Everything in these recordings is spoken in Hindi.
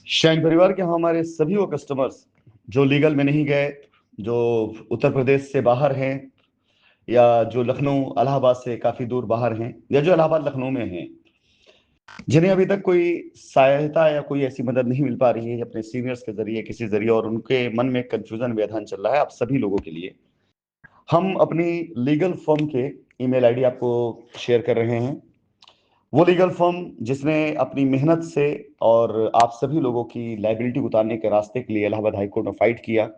शैन परिवार के हमारे सभी वो कस्टमर्स जो लीगल में नहीं गए, जो उत्तर प्रदेश से बाहर हैं, या जो लखनऊ इलाहाबाद से काफी दूर बाहर हैं, या जो इलाहाबाद लखनऊ में हैं, जिन्हें अभी तक कोई सहायता या कोई ऐसी मदद नहीं मिल पा रही है अपने सीनियर्स के जरिए, किसी जरिए, और उनके मन में कंफ्यूजन व्यवधान चल रहा है, आप सभी लोगों के लिए हम अपनी लीगल फर्म के ईमेल आईडी आपको शेयर कर रहे हैं। वो लीगल फर्म जिसने अपनी मेहनत से और आप सभी लोगों की लाइबिलिटी उतारने के रास्ते के लिए इलाहाबाद हाई कोर्ट में फाइट किया,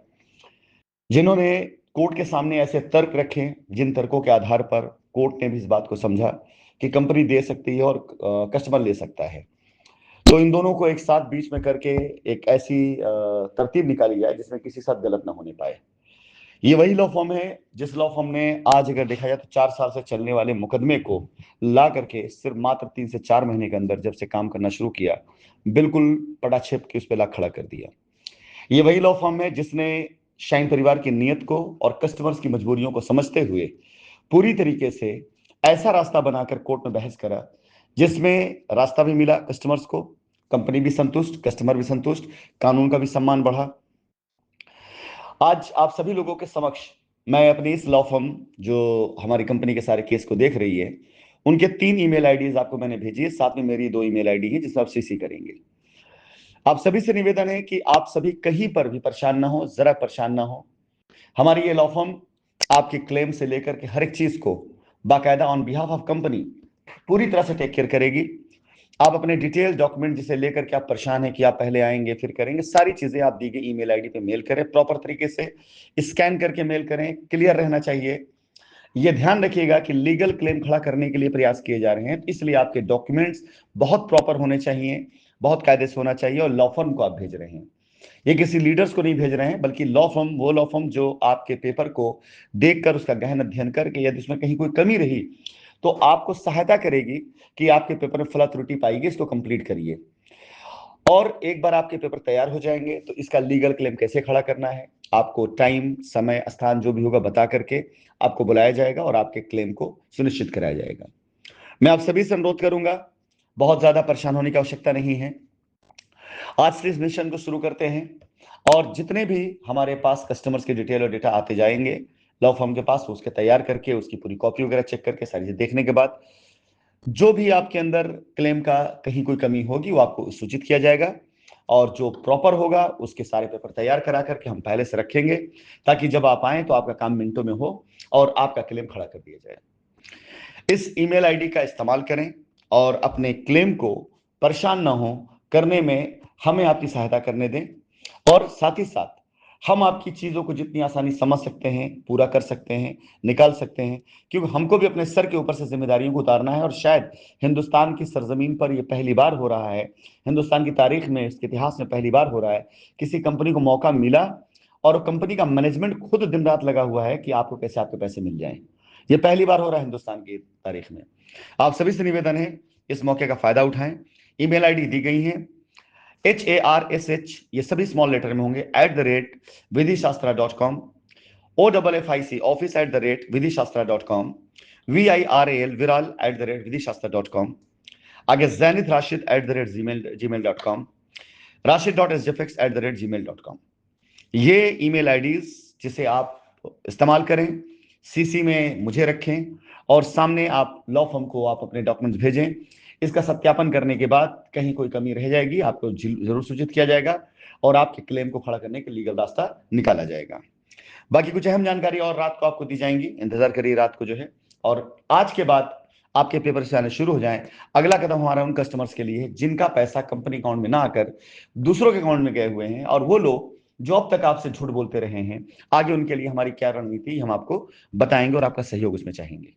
जिन्होंने कोर्ट के सामने ऐसे तर्क रखे जिन तर्कों के आधार पर कोर्ट ने भी इस बात को समझा कि कंपनी दे सकती है और कस्टमर ले सकता है। तो इन दोनों को एक साथ बीच में करके एक ऐसी तरतीब निकाली जाए जिसमें किसी साथ गलत ना होने पाए। ये वही लॉ फॉर्म है जिस लॉ फॉर्म ने आज अगर देखा जाए तो 4 साल से चलने वाले मुकदमे को ला करके सिर्फ मात्र 3 से 4 महीने के अंदर जब से काम करना शुरू किया, बिल्कुल पटाक्षेप के उस पर ला खड़ा कर दिया। ये वही लॉ फॉर्म है जिसने शाइन परिवार की नीयत को और कस्टमर्स की मजबूरियों को समझते हुए पूरी तरीके से ऐसा रास्ता बनाकर कोर्ट में बहस करा जिसमें रास्ता भी मिला कस्टमर्स को, कंपनी भी संतुष्ट, कस्टमर भी संतुष्ट, कानून का भी सम्मान बढ़ा। आज आप सभी लोगों के समक्ष मैं अपनी इस लॉ फर्म जो हमारी कंपनी के सारे केस को देख रही है, उनके 3 ईमेल आईडीज आपको मैंने भेजी है, साथ में मेरी 2 ईमेल आईडी है जिसमें आप सीसी करेंगे। आप सभी से निवेदन है कि आप सभी कहीं पर भी परेशान ना हो, जरा परेशान ना हो। हमारी ये लॉ फर्म आपके क्लेम से लेकर के हर एक चीज को बाकायदा ऑन बिहाफ ऑफ कंपनी पूरी तरह से टेक केयर करेगी। आप अपने डिटेल डॉक्यूमेंट जिसे लेकर के आप परेशान हैं कि आप पहले आएंगे फिर करेंगे, सारी चीजें आप दी गई ईमेल आईडी पे मेल करें, प्रॉपर तरीके से स्कैन करके मेल करें, क्लियर रहना चाहिए। ये ध्यान रखिएगा कि लीगल क्लेम खड़ा करने के लिए प्रयास किए जा रहे हैं, इसलिए आपके डॉक्यूमेंट्स बहुत प्रॉपर होने चाहिए, बहुत कायदे से होना चाहिए। और लॉ फर्म को आप भेज रहे हैं, ये किसी लीडर्स को नहीं भेज रहे हैं, बल्कि लॉ फर्म, वो लॉ फर्म जो आपके पेपर को देखकर उसका गहन अध्ययन करके यदि उसमें कहीं कोई कमी रही तो आपको सहायता करेगी कि आपके पेपर में फला त्रुटि पाएगी, इसको कंप्लीट करिए। और एक बार आपके पेपर तैयार हो जाएंगे तो इसका लीगल क्लेम कैसे खड़ा करना है, आपको टाइम, समय, स्थान जो भी होगा बता करके आपको बुलाया जाएगा और आपके क्लेम को सुनिश्चित कराया जाएगा। मैं आप सभी से अनुरोध करूंगा, बहुत ज्यादा परेशान होने की आवश्यकता नहीं है। आज से इस मिशन को शुरू करते हैं, और जितने भी हमारे पास कस्टमर्स के डिटेल और डेटा आते जाएंगे लॉ फर्म के पास, उसके तैयार करके उसकी पूरी कॉपी वगैरह चेक करके सारी चीज देखने के बाद जो भी आपके अंदर क्लेम का कहीं कोई कमी होगी वो आपको सूचित किया जाएगा, और जो प्रॉपर होगा उसके सारे पेपर तैयार करा करके हम पहले से रखेंगे, ताकि जब आप आए तो आपका काम मिनटों में हो और आपका क्लेम खड़ा कर दिया जाए। इस ईमेल आईडी का इस्तेमाल करें और अपने क्लेम को परेशान ना हो करने में हमें आपकी सहायता करने दें, और साथ ही साथ हम आपकी चीजों को जितनी आसानी समझ सकते हैं, पूरा कर सकते हैं, निकाल सकते हैं, क्योंकि हमको भी अपने सर के ऊपर से जिम्मेदारियों को उतारना है। और शायद हिंदुस्तान की सरजमीन पर यह पहली बार हो रहा है, हिंदुस्तान की तारीख में, इसके इतिहास में पहली बार हो रहा है, किसी कंपनी को मौका मिला और कंपनी का मैनेजमेंट खुद दिन रात लगा हुआ है कि आपको कैसे आपके पैसे मिल जाएं। ये पहली बार हो रहा है हिंदुस्तान की तारीख में। आप सभी से निवेदन है, इस मौके का फायदा उठाएं। ईमेल आईडी दी गई है HARSH, ये सभी स्मॉल लेटर में होंगे, @vidhishastra.com, OFFIC office @vidhishastra.com, VIRAL Viral @vidhishastra.com, आगे जैनिद राशिद @gmail.com, rashid.sjfx@gmail.com। ये ईमेल आईडीज जिसे आप इस्तेमाल करें, सीसी में मुझे रखें, और सामने आप लॉ फर्म को आप अपने डॉक्यूमेंट्स भेजें। इसका सत्यापन करने के बाद कहीं कोई कमी रह जाएगी आपको जरूर सूचित किया जाएगा और आपके क्लेम को खड़ा करने के लीगल रास्ता निकाला जाएगा। बाकी कुछ अहम जानकारी और रात को आपको दी जाएंगी, इंतजार करिए रात को जो है। और आज के बाद आपके पेपर से आने शुरू हो जाएं, अगला कदम हमारा उन कस्टमर्स के लिए जिनका पैसा कंपनी अकाउंट में ना आकर दूसरों के अकाउंट में गए हुए हैं, और वो लोग जो अब तक आपसे झूठ बोलते रहे हैं, आगे उनके लिए हमारी क्या रणनीति हम आपको बताएंगे और आपका सहयोग उसमें चाहेंगे।